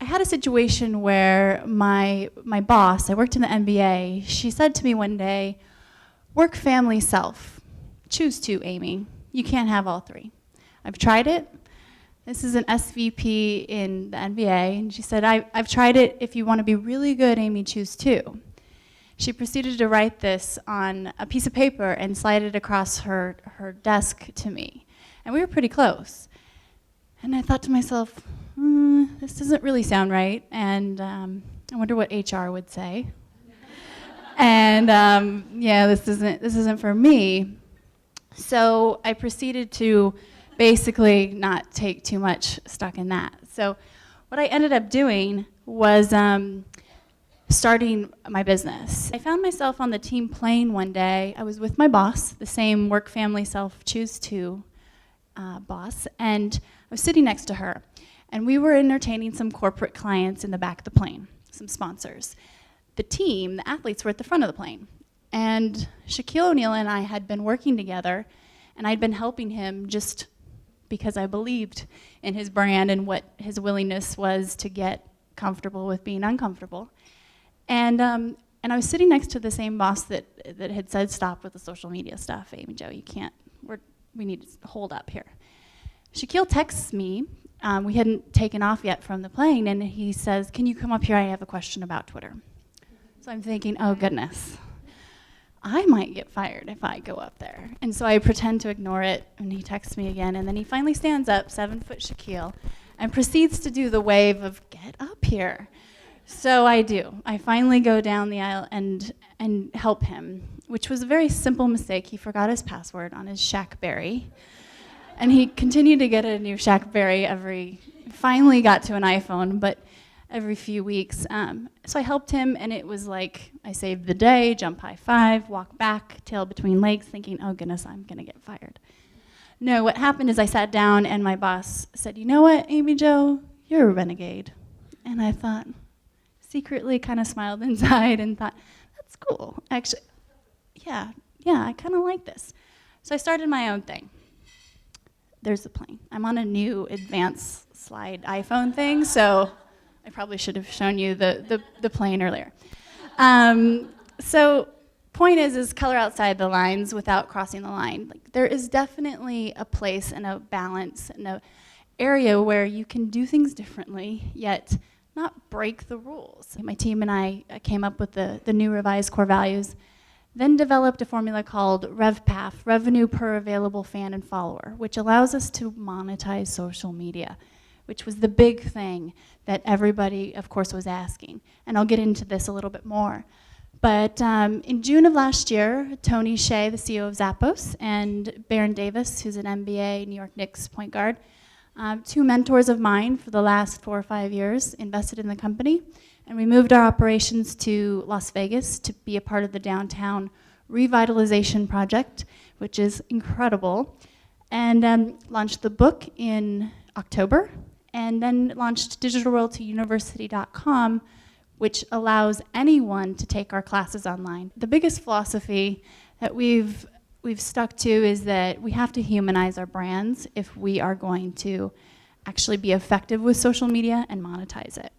I had a situation where my boss, I worked in the NBA, she said to me one day, work, family, self. Choose two, Amy. You can't have all three. I've tried it. This is an SVP in the NBA, and she said, I've tried it. If you want to be really good, Amy, choose two. She proceeded to write this on a piece of paper and slide it across her desk to me. And we were pretty close. And I thought to myself, this doesn't really sound right, and I wonder what HR would say. And yeah, this isn't for me. So I proceeded to basically not take too much stock in that. So what I ended up doing was starting my business. I found myself on the team plane one day. I was with my boss, the same work, family, self, choose two boss, and I was sitting next to her. And we were entertaining some corporate clients in the back of the plane, some sponsors. The team, the athletes, were at the front of the plane. And Shaquille O'Neal and I had been working together, and I'd been helping him just because I believed in his brand and what his willingness was to get comfortable with being uncomfortable. And I was sitting next to the same boss that had said, stop with the social media stuff, Amy Jo, you can't, we need to hold up here. Shaquille texts me. We hadn't taken off yet from the plane, and he says, can you come up here? I have a question about Twitter. So I'm thinking, oh goodness, I might get fired if I go up there. And so I pretend to ignore it, and he texts me again, and then he finally stands up, 7-foot Shaquille, and proceeds to do the wave of, get up here. So I do. I finally go down the aisle and help him, which was a very simple mistake. He forgot his password on his Shackberry. And he continued to get a new Shackberry finally got to an iPhone, but every few weeks. So I helped him, and it was like I saved the day, jump high five, walk back, tail between legs, thinking, oh goodness, I'm gonna get fired. No, what happened is I sat down and my boss said, you know what, Amy Jo, you're a renegade. And I thought, secretly kind of smiled inside and thought, that's cool. Actually, yeah, I kind of like this. So I started my own thing. There's the plane. I'm on a new advanced slide iPhone thing, so I probably should have shown you the plane earlier. So point is color outside the lines without crossing the line. Like, there is definitely a place and a balance and an area where you can do things differently, yet not break the rules. My team and I came up with the new revised core values, then developed a formula called RevPath, Revenue Per Available Fan and Follower, which allows us to monetize social media, which was the big thing that everybody, of course, was asking. And I'll get into this a little bit more. But in June of last year, Tony Hsieh, the CEO of Zappos, and Baron Davis, who's an NBA New York Knicks point guard, two mentors of mine for the last 4 or 5 years, invested in the company. And we moved our operations to Las Vegas to be a part of the downtown revitalization project, which is incredible. And launched the book in October, and then launched digitalroyaltyuniversity.com, which allows anyone to take our classes online. The biggest philosophy that we've stuck to is that we have to humanize our brands if we are going to actually be effective with social media and monetize it.